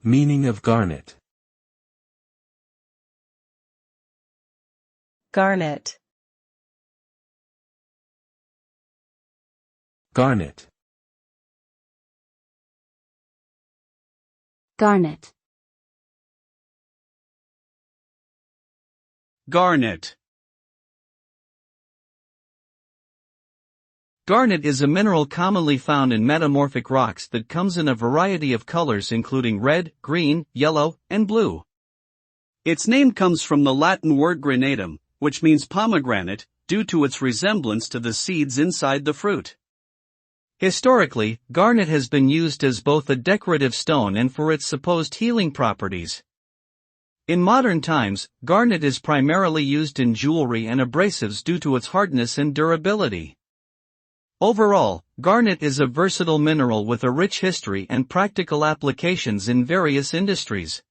Meaning of garnet. garnet, Garnet. garnet, Garnet. Garnet is a mineral commonly found in metamorphic rocks that comes in a variety of colors including red, green, yellow, and blue. Its name comes from the Latin word granatum, which means pomegranate, due to its resemblance to the seeds inside the fruit. Historically, garnet has been used as both a decorative stone and for its supposed healing properties. In modern times, garnet is primarily used in jewelry and abrasives due to its hardness and durability. Overall, garnet is a versatile mineral with a rich history and practical applications in various industries.